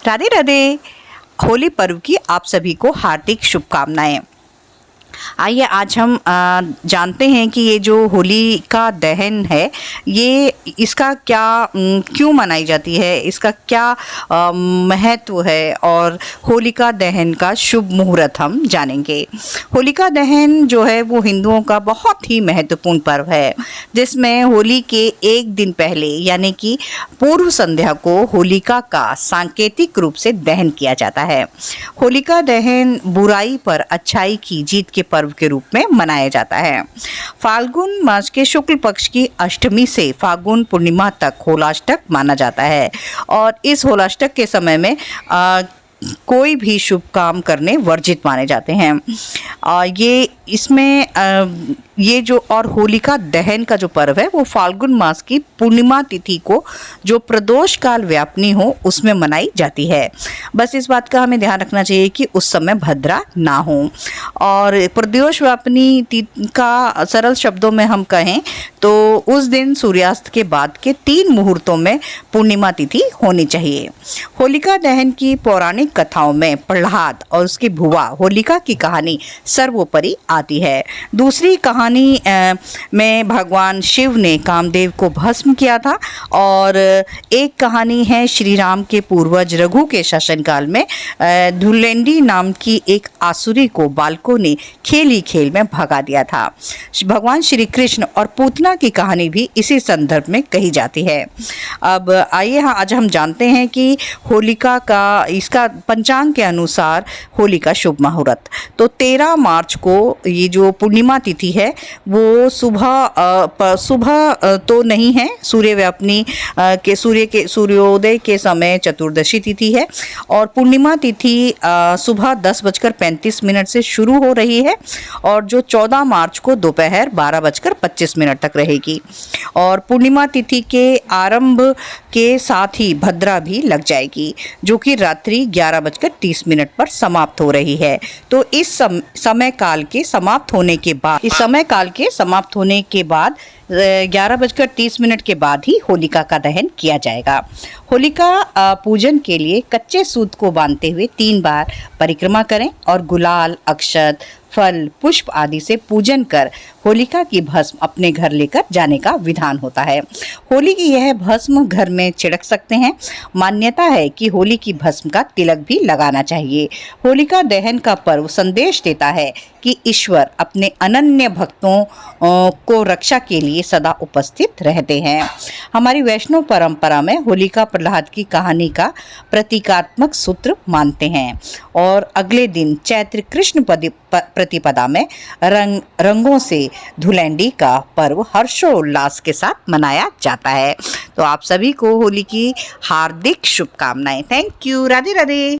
राधे राधे। होली पर्व की आप सभी को हार्दिक शुभकामनाएं। आइए आज हम जानते हैं कि ये जो होली का दहन है ये इसका क्या क्यों मनाई जाती है, इसका क्या महत्व है और होलिका दहन का शुभ मुहूर्त हम जानेंगे। होलिका दहन जो है वो हिंदुओं का बहुत ही महत्वपूर्ण पर्व है, जिसमें होली के एक दिन पहले यानी कि पूर्व संध्या को होलिका का सांकेतिक रूप से दहन किया जाता है। होलिका दहन बुराई पर अच्छाई की जीत के पर्व के रूप में मनाया जाता है। फाल्गुन मास के शुक्ल पक्ष की अष्टमी से फाल्गुन पूर्णिमा तक होलाष्टक माना जाता है और इस होलाष्टक के समय में कोई भी शुभ काम करने वर्जित माने जाते हैं। ये इसमें ये जो और होलिका दहन का जो पर्व है वो फाल्गुन मास की पूर्णिमा तिथि को जो प्रदोष काल व्यापनी हो उसमें मनाई जाती है। बस इस बात का हमें ध्यान रखना चाहिए कि उस समय भद्रा ना हो। और प्रदोष व्यापनी तिथि का सरल शब्दों में हम कहें तो उस दिन सूर्यास्त के बाद के 3 मुहूर्तों में पूर्णिमा तिथि होनी चाहिए। होलिका दहन की पौराणिक कथाओं में प्रहलाद और उसकी भुआ होलिका की कहानी सर्वोपरि आती है। दूसरी कहानी में भगवान शिव ने कामदेव को भस्म किया था और एक कहानी है श्री राम के पूर्वज रघु के शासनकाल में धुलेंडी नाम की एक आसुरी को बालकों ने खेल ही खेल में भगा दिया था। भगवान श्री कृष्ण और पूतना की कहानी भी इसी संदर्भ में कही जाती है। अब आइए आज हम जानते हैं कि होलिका का इसका पंचांग के अनुसार होली का शुभ मुहूर्त तो 13 मार्च को ये जो पूर्णिमा तिथि है वो सुबह तो नहीं है, सूर्योदय के समय चतुर्दशी तिथि है और पूर्णिमा तिथि सुबह 10:35 से शुरू हो रही है और जो 14 मार्च को दोपहर 12:25 तक रहेगी और पूर्णिमा तिथि के आरंभ के साथ ही भद्रा भी लग जाएगी जो कि रात्रि 11:30 पर समाप्त हो रही है। तो इस समय काल के समाप्त होने के बाद 11:30 के बाद ही होलिका का दहन किया जाएगा। होलिका पूजन के लिए कच्चे सूत को बांधते हुए 3 बार परिक्रमा करें और गुलाल, अक्षत, फल, पुष्प आदि से पूजन कर होलिका की भस्म अपने घर लेकर जाने का विधान होता है। होली की यह भस्म घर में छिड़क सकते हैं। मान्यता है कि होली की भस्म का तिलक भी लगाना चाहिए। होलिका दहन का पर्व संदेश देता है कि ईश्वर अपने अनन्य भक्तों को रक्षा के लिए सदा उपस्थित रहते हैं। हमारी वैष्णव परंपरा में होलिका प्रहलाद की कहानी का प्रतीकात्मक सूत्र मानते हैं और अगले दिन चैत्र कृष्ण प्रतिपदा में रंगों से धुलेंडी का पर्व हर्षोल्लास के साथ मनाया जाता है। तो आप सभी को होली की हार्दिक शुभकामनाएं। Thank you. राधे राधे।